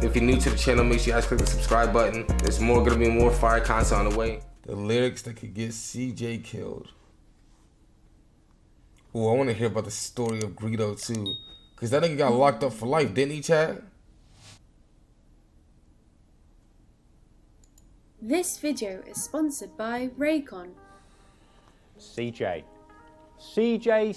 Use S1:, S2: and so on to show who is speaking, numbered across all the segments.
S1: If you're new to the channel, make sure you guys click the subscribe button. There's gonna be more fire content on the way. The lyrics that could get CJ killed. Ooh, I want to hear about the story of Greedo too, cause that nigga got locked up for life, didn't he, Chad?
S2: This video is sponsored by Raycon.
S3: CJ. CJ.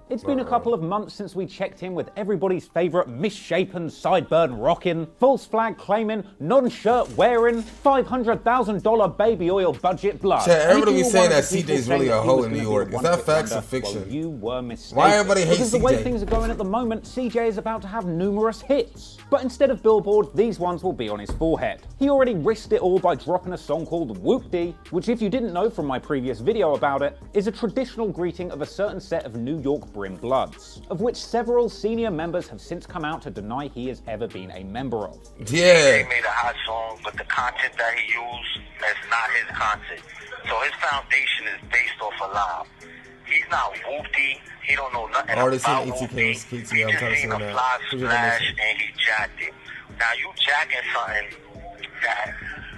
S3: It's been a couple of months since we checked in with everybody's favourite misshapen, sideburn rocking, false flag claiming, non-shirt wearing, $500,000 baby oil budget blood.
S1: Chad, everybody be saying that CJ's really a hoe in New York. Is that facts or fiction?
S3: Well, you were mistaken.
S1: Why everybody hates
S3: because
S1: CJ?
S3: The way things are going at the moment, CJ is about to have numerous hits. But instead of Billboard, these ones will be on his forehead. He already risked it all by dropping a song called Whoop-Dee, which, if you didn't know from my previous video about it, is a traditional greeting of a certain set of New York Brim Bloods, of which several senior members have since come out to deny he has ever been a member of.
S1: Yeah.
S4: He made a hot song, but the content that he used, that's not his content. So his foundation is based off a lie. He's not Whoop-Dee. He don't know nothing about Whoop-Dee. He just seen a fly splash and he jacked it. Now you jacking something that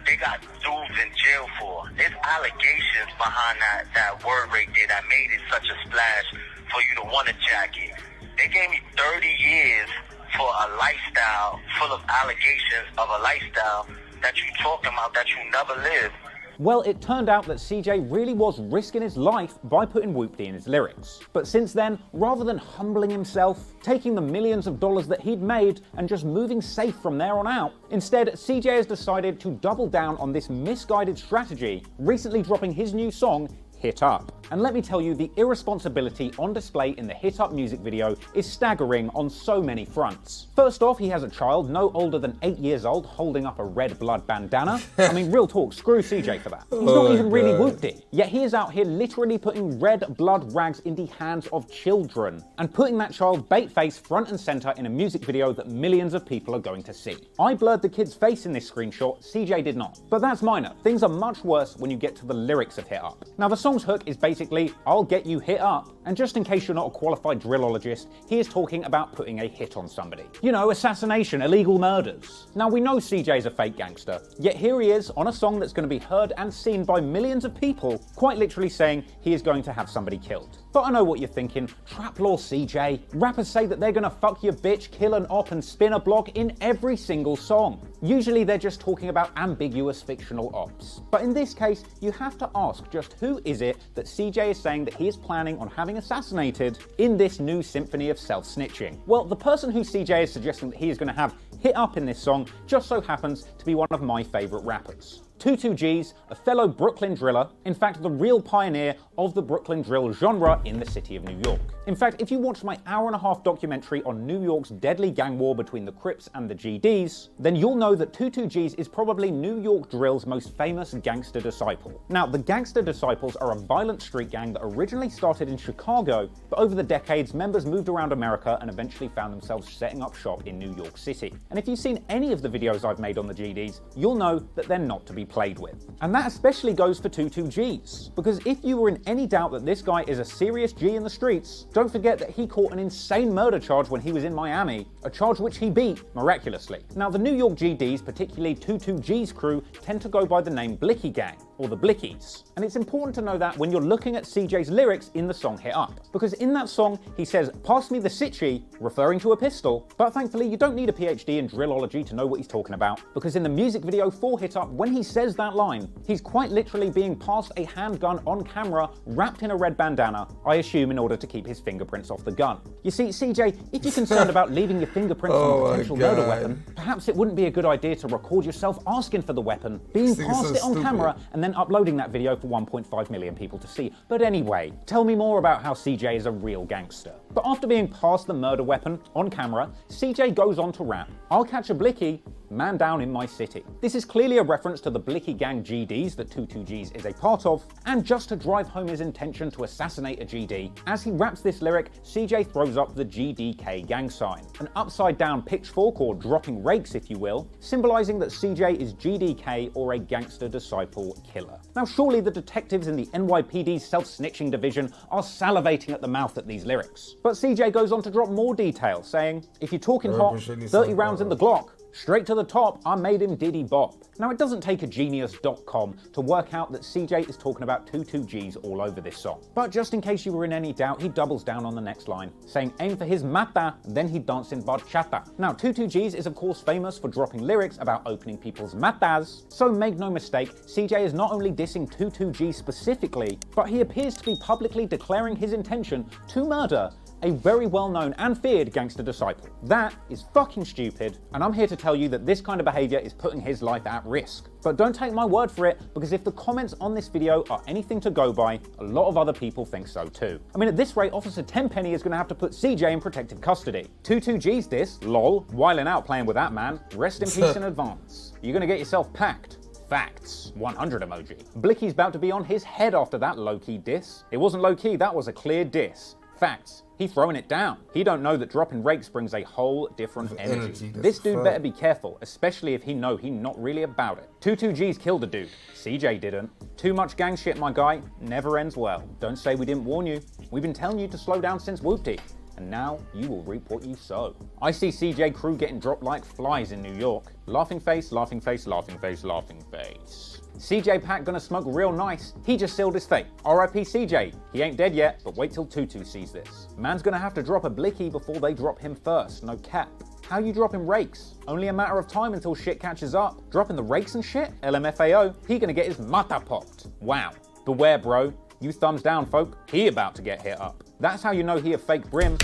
S4: they got dudes in jail for. There's allegations behind that word right there that made it such a splash for you to want to jack it. They gave me 30 years for a lifestyle full of allegations of a lifestyle that you talking about that you never lived.
S3: Well, it turned out that CJ really was risking his life by putting Whoop-Dee in his lyrics. But since then, rather than humbling himself, taking the millions of dollars that he'd made and just moving safe from there on out, instead CJ has decided to double down on this misguided strategy, recently dropping his new song, Hit Up. And let me tell you, the irresponsibility on display in the Hit Up music video is staggering on so many fronts. First off, he has a child no older than 8 years old holding up a red blood bandana. I mean, real talk, screw CJ for that. He's not even really Whoop-Dee. Yet he is out here literally putting red blood rags in the hands of children and putting that child bait-face front and center in a music video that millions of people are going to see. I blurred the kid's face in this screenshot, CJ did not. But that's minor. Things are much worse when you get to the lyrics of Hit Up. Now, the song's hook is basically, I'll get you hit up. And just in case you're not a qualified drillologist, he is talking about putting a hit on somebody. You know, assassination, illegal murders. Now, we know CJ's a fake gangster, yet here he is on a song that's going to be heard and seen by millions of people, quite literally saying he is going to have somebody killed. But I know what you're thinking, trap law CJ. Rappers say that they're gonna fuck your bitch, kill an op and spin a block in every single song. Usually they're just talking about ambiguous fictional ops. But in this case, you have to ask just who is it that CJ is saying that he is planning on having assassinated in this new symphony of self-snitching? Well, the person who CJ is suggesting that he is gonna have hit up in this song just so happens to be one of my favorite rappers. 22G's, a fellow Brooklyn driller, in fact the real pioneer of the Brooklyn drill genre in the city of New York. In fact, if you watch my hour-and-a-half documentary on New York's deadly gang war between the Crips and the GDs, then you'll know that 22G's is probably New York drill's most famous gangster disciple. Now, the Gangster Disciples are a violent street gang that originally started in Chicago, but over the decades, members moved around America and eventually found themselves setting up shop in New York City. And if you've seen any of the videos I've made on the GDs, you'll know that they're not to be played with. And that especially goes for 22G's, because if you were in any doubt that this guy is a serious G in the streets, don't forget that he caught an insane murder charge when he was in Miami, a charge which he beat miraculously. Now, the New York GDs, particularly 22G's crew, tend to go by the name Blicky Gang, or the Blickies. And it's important to know that when you're looking at CJ's lyrics in the song Hit Up, because in that song he says, pass me the sitchy, referring to a pistol, but thankfully you don't need a PhD in drillology to know what he's talking about, because in the music video for Hit Up, when he says that line, he's quite literally being passed a handgun on camera, wrapped in a red bandana, I assume in order to keep his fingerprints off the gun. You see, CJ, if you're concerned about leaving your fingerprints on a potential murder weapon, perhaps it wouldn't be a good idea to record yourself asking for the weapon, being passed it on camera, and then uploading that video for 1.5 million people to see. But anyway, tell me more about how CJ is a real gangster. But after being passed the murder weapon on camera, CJ goes on to rap, I'll catch a blicky, man down in my city. This is clearly a reference to the Blicky Gang GDs that 22G's is a part of, and just to drive home his intention to assassinate a GD, as he raps this lyric, CJ throws up the GDK gang sign, an upside down pitchfork or dropping rakes if you will, symbolizing that CJ is GDK or a gangster disciple killer. Now surely the detectives in the NYPD's self-snitching division are salivating at the mouth at these lyrics. But CJ goes on to drop more detail, saying, if you're talking hot, 30 rounds in the Glock, straight to the top, I made him diddy bop. Now it doesn't take a genius.com to work out that CJ is talking about 22G's all over this song. But just in case you were in any doubt, he doubles down on the next line, saying aim for his mata, then he dance in bachata. Now 22G's is of course famous for dropping lyrics about opening people's matas, so make no mistake, CJ is not only dissing 22G specifically, but he appears to be publicly declaring his intention to murder a very well-known and feared gangster disciple. That is fucking stupid, and I'm here to tell you that this kind of behavior is putting his life at risk. But don't take my word for it, because if the comments on this video are anything to go by, a lot of other people think so too. I mean, at this rate, Officer Tenpenny is gonna have to put CJ in protective custody. 22G's this, lol, whiling out playing with that man. Rest in peace in advance. You're gonna get yourself packed. Facts. 100 emoji. Blicky's about to be on his head after that low-key diss. It wasn't low-key, that was a clear diss. Facts. He throwing it down. He don't know that dropping rakes brings a whole different energy. This dude better be careful, especially if he know he not really about it. 22G's killed a dude. CJ didn't. Too much gang shit, my guy. Never ends well. Don't say we didn't warn you. We've been telling you to slow down since Whoopty. And now you will reap what you sow. I see CJ crew getting dropped like flies in New York. Laughing face, laughing face, laughing face, laughing face. CJ Pack gonna smoke real nice. He just sealed his fate. RIP CJ. He ain't dead yet, but wait till Tutu sees this. Man's gonna have to drop a blicky before they drop him first, no cap. How you dropping rakes? Only a matter of time until shit catches up. Dropping the rakes and shit? LMFAO. He gonna get his mata popped. Wow. Beware, bro. You thumbs down, folk. He about to get hit up. That's how you know he a fake brim.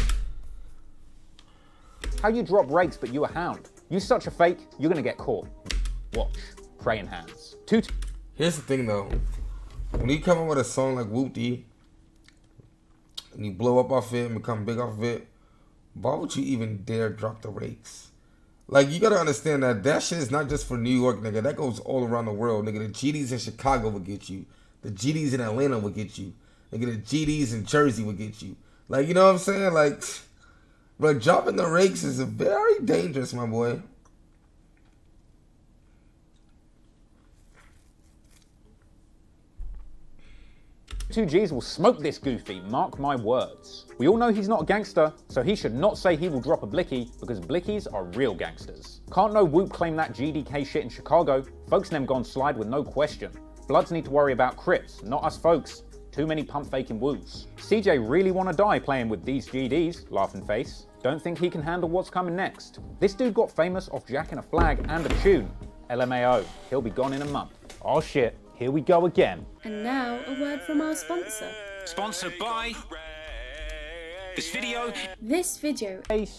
S3: How you drop rakes but you a hound? You such a fake, you're gonna get caught. Watch. Praying hands.
S1: Here's the thing though. When you come up with a song like Whoopty, and you blow up off it and become big off of it, why would you even dare drop the rakes? Like, you gotta understand that that shit is not just for New York, nigga. That goes all around the world, nigga. The GDs in Chicago will get you. The GDs in Atlanta will get you. Nigga, the GDs in Jersey will get you. Like, you know what I'm saying? Like, bro, dropping the rakes is very dangerous, my boy.
S3: 22G's will smoke this goofy, mark my words. We all know he's not a gangster, so he should not say he will drop a blicky, because blickies are real gangsters. Can't no Whoop claim that GDK shit in Chicago. Folks them gone slide with no question. Bloods need to worry about Crips, not us folks. Too many pump faking woos. CJ really wanna die playing with these GDs, laughing face. Don't think he can handle what's coming next. This dude got famous off jacking a flag and a tune. LMAO, he'll be gone in a month. Oh shit. Here we go again.
S2: And now a word from our sponsor.
S5: Sponsored by this video.
S2: This video.
S1: What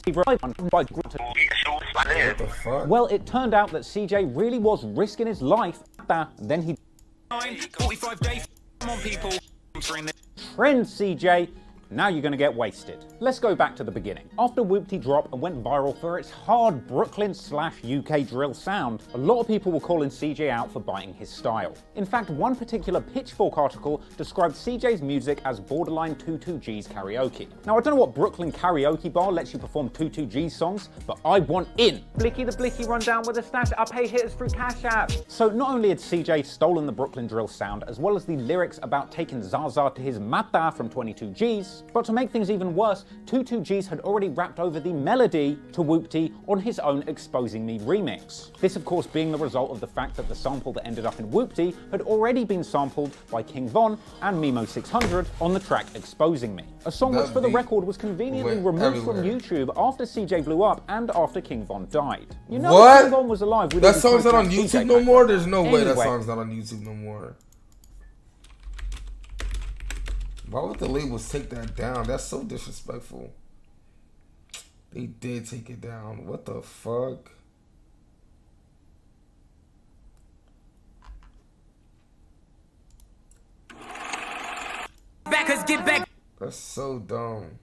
S1: the fuck?
S3: Well, it turned out that CJ really was risking his life. Then he
S5: 45 days. Come on, people.
S3: trend CJ. Now you're gonna get wasted. Let's go back to the beginning. After Whoopty dropped and went viral for its hard Brooklyn/UK drill sound, a lot of people were calling CJ out for biting his style. In fact, one particular Pitchfork article described CJ's music as borderline 22G's karaoke. Now I don't know what Brooklyn karaoke bar lets you perform 22G's songs, but I want in. Blicky the Blicky run down with a stash, I pay hitters through Cash App. So not only had CJ stolen the Brooklyn drill sound, as well as the lyrics about taking Zaza to his mata from 22G's, but to make things even worse, 22G's had already rapped over the melody to Whoopty on his own Exposing Me remix. This of course being the result of the fact that the sample that ended up in Whoopty had already been sampled by King Von and Mimo600 on the track Exposing Me. A song which for the record was conveniently removed from YouTube after CJ blew up and after King Von died. You know
S1: what?
S3: King Von was alive.
S1: That song's not on YouTube no more? There's no way that
S3: Anyway.
S1: song's not on YouTube no more. Why would the labels take that down? That's so disrespectful. They did take it down. What the fuck?
S5: Backers get back.
S1: That's so dumb.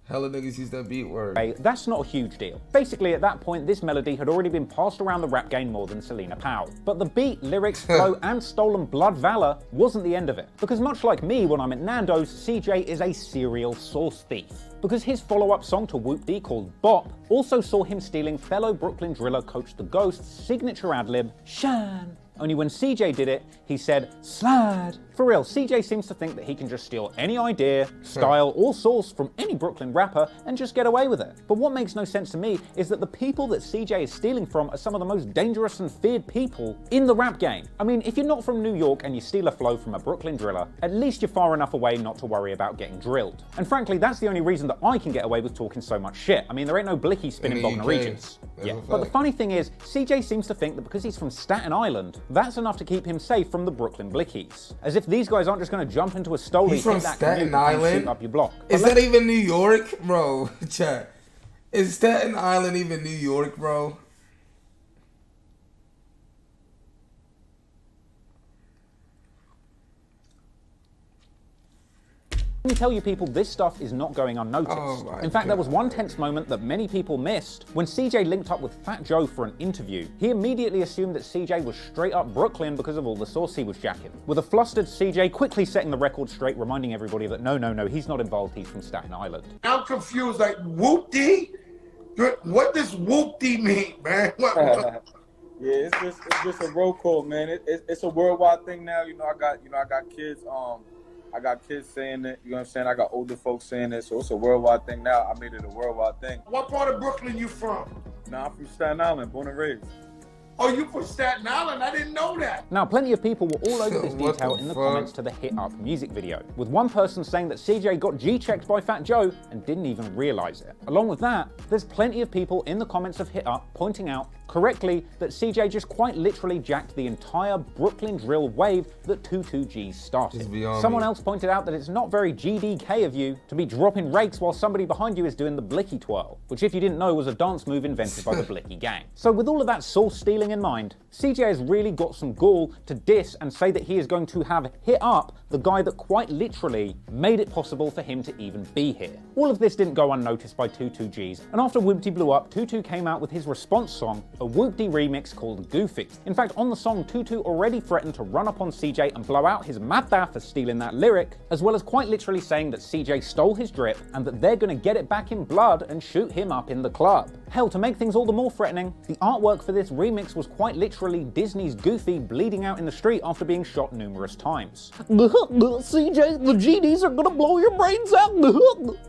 S1: Hella niggas use that beat word.
S3: That's not a huge deal. Basically, at that point, this melody had already been passed around the rap game more than Selena Powell. But the beat, lyrics, flow, and stolen blood valor wasn't the end of it. Because much like me when I'm at Nando's, CJ is a serial source thief. Because his follow-up song to Whoop-Dee called Bop also saw him stealing fellow Brooklyn driller Coach the Ghost's signature ad-lib, Shine. Only when CJ did it, he said, slide. For real, CJ seems to think that he can just steal any idea, style, or source from any Brooklyn rapper and just get away with it. But what makes no sense to me is that the people that CJ is stealing from are some of the most dangerous and feared people in the rap game. I mean, if you're not from New York and you steal a flow from a Brooklyn driller, at least you're far enough away not to worry about getting drilled. And frankly, that's the only reason that I can get away with talking so much shit. I mean, there ain't no blicky spinning Bognor Regis. Yeah, but the funny thing is, CJ seems to think that because he's from Staten Island, that's enough to keep him safe from the Brooklyn Blickies. As if these guys aren't just going to jump into a stoley,
S1: he's from Staten Island?
S3: Shoot up your block.
S1: Is that even New York? Bro, chat. Is Staten Island even New York, bro?
S3: Let me tell you people, this stuff is not going unnoticed. In fact, there was one tense moment that many people missed. When CJ linked up with Fat Joe for an interview, he immediately assumed that CJ was straight up Brooklyn because of all the sauce he was jacking. With a flustered CJ quickly setting the record straight, reminding everybody that no, he's not involved, he's from Staten Island.
S6: I'm confused, like, Whoop-Dee? What does Whoop-Dee mean, man?
S7: Yeah, it's just a roll call, man. It's a worldwide thing now. I got kids. I got kids saying it, you know what I'm saying? I got older folks saying it, so it's a worldwide thing now. I made it a worldwide thing.
S6: What part of Brooklyn you from?
S7: Nah, I'm from Staten Island, born and raised.
S6: Oh, you from Staten Island? I didn't know that.
S3: Now, plenty of people were all over this detail in the comments to the Hit Up music video, with one person saying that CJ got G-checked by Fat Joe and didn't even realize it. Along with that, there's plenty of people in the comments of Hit Up pointing out correctly that CJ just quite literally jacked the entire Brooklyn drill wave that 22G started. Someone else pointed out that it's not very GDK of you to be dropping rakes while somebody behind you is doing the blicky twirl, which if you didn't know was a dance move invented by the blicky gang. So with all of that source stealing in mind, CJ has really got some gall to diss and say that he is going to have hit up the guy that quite literally made it possible for him to even be here. All of this didn't go unnoticed by 22Gs, and after Whoop-Dee blew up, 22 came out with his response song, a Whoop-Dee remix called Goofy. In fact, on the song, 22 already threatened to run up on CJ and blow out his madda for stealing that lyric, as well as quite literally saying that CJ stole his drip and that they're gonna get it back in blood and shoot him up in the club. Hell, to make things all the more threatening, the artwork for this remix was quite literally Disney's Goofy bleeding out in the street after being shot numerous times. CJ, the GDs are gonna blow your brains out.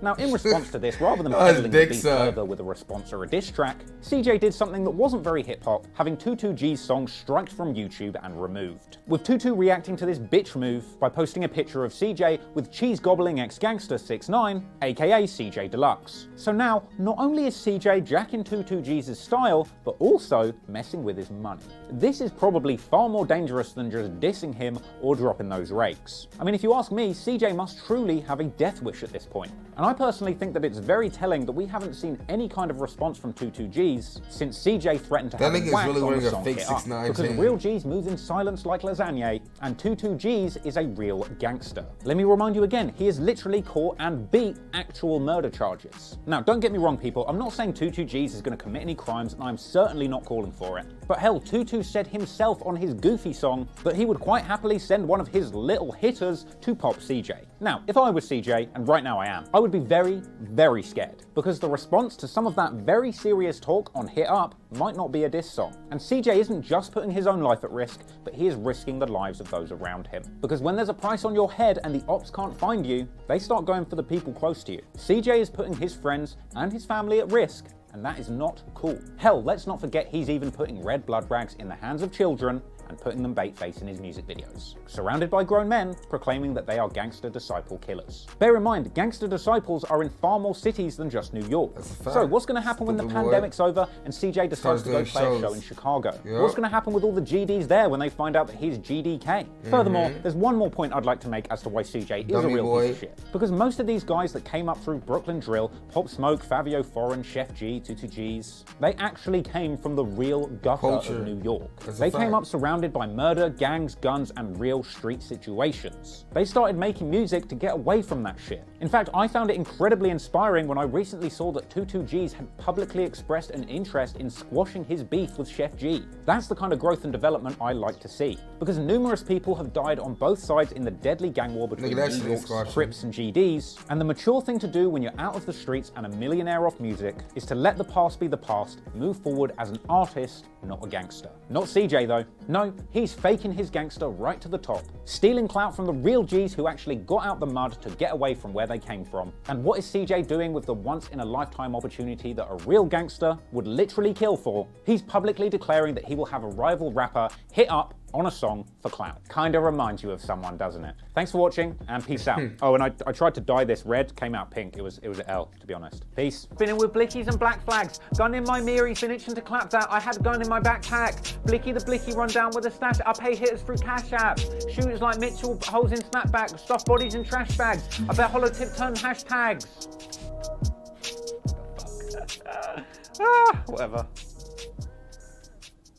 S3: Now, in response to this, rather than peddling the beat further with a response or a diss track, CJ did something that wasn't very hip-hop, having 22G's song striked from YouTube and removed. With 22 reacting to this bitch move by posting a picture of CJ with cheese-gobbling ex-gangster 6ix9ine, aka CJ Deluxe. So now, not only is CJ jacking 22G's style, but also messing with his money. This is probably far more dangerous than just dissing him or dropping those rakes. I mean, if you ask me, CJ must truly have a death wish at this point. And I personally think that it's very telling that we haven't seen any kind of response from 22Gs since CJ threatened to have him whacked
S1: really
S3: on the song
S1: fake
S3: Hit Up.
S1: 6ix9ine
S3: Because
S1: chain.
S3: real G's move in silence like lasagna, and 22Gs is a real gangster. Let me remind you again, he is literally caught and beat actual murder charges. Now, don't get me wrong, people, I'm not saying 22Gs is going to commit any crimes, and I'm certainly not calling for it. But hell, 22 said himself on his Goofy song that he would quite happily send one of his little hitters to pop CJ. Now, if I was CJ, and right now I am, I would be very, very scared, because the response to some of that very serious talk on Hit Up might not be a diss song. And CJ isn't just putting his own life at risk, but he is risking the lives of those around him. Because when there's a price on your head and the ops can't find you, they start going for the people close to you. CJ is putting his friends and his family at risk, and that is not cool. Hell, let's not forget he's even putting red blood rags in the hands of children and putting them bait face in his music videos, surrounded by grown men proclaiming that they are gangster disciple killers. Bear in mind, gangster disciples are in far more cities than just New York. So what's going to happen when the pandemic's over and CJ decides to go play a show in Chicago? What's going to happen with all the GDs there when they find out that he's GDK? Furthermore, there's one more point I'd like to make as to why CJ is a real piece of shit. Because most of these guys that came up through Brooklyn Drill, Pop Smoke, Fabio Foreign, Chef G, 22Gs, they actually came from the real gutter of New York. They came up surrounded surrounded by murder, gangs, guns, and real street situations. They started making music to get away from that shit. In fact, I found it incredibly inspiring when I recently saw that 22G's had publicly expressed an interest in squashing his beef with Chef G. That's the kind of growth and development I like to see, because numerous people have died on both sides in the deadly gang war between New York's Crips and GDs, and the mature thing to do when you're out of the streets and a millionaire off music is to let the past be the past, move forward as an artist, not a gangster. Not CJ though. No, he's faking his gangster right to the top, stealing clout from the real G's who actually got out the mud to get away from where they came from. And what is CJ doing with the once-in-a-lifetime opportunity that a real gangster would literally kill for? He's publicly declaring that he will have a rival rapper hit up on a song for clout. Kinda reminds you of someone, doesn't it? Thanks for watching, and peace out. Oh, and I tried to dye this red, came out pink. It was an L, to be honest. Peace. Spinning with blickies and black flags. Gun in my mirror, finishing to clap that. I had a gun in my backpack. Blicky the blicky run down with a stash. I pay hitters through cash app. Shooters like Mitchell, holes in snapback. Stuff bodies in trash bags. I bet hollow tip turn hashtags. Whatever.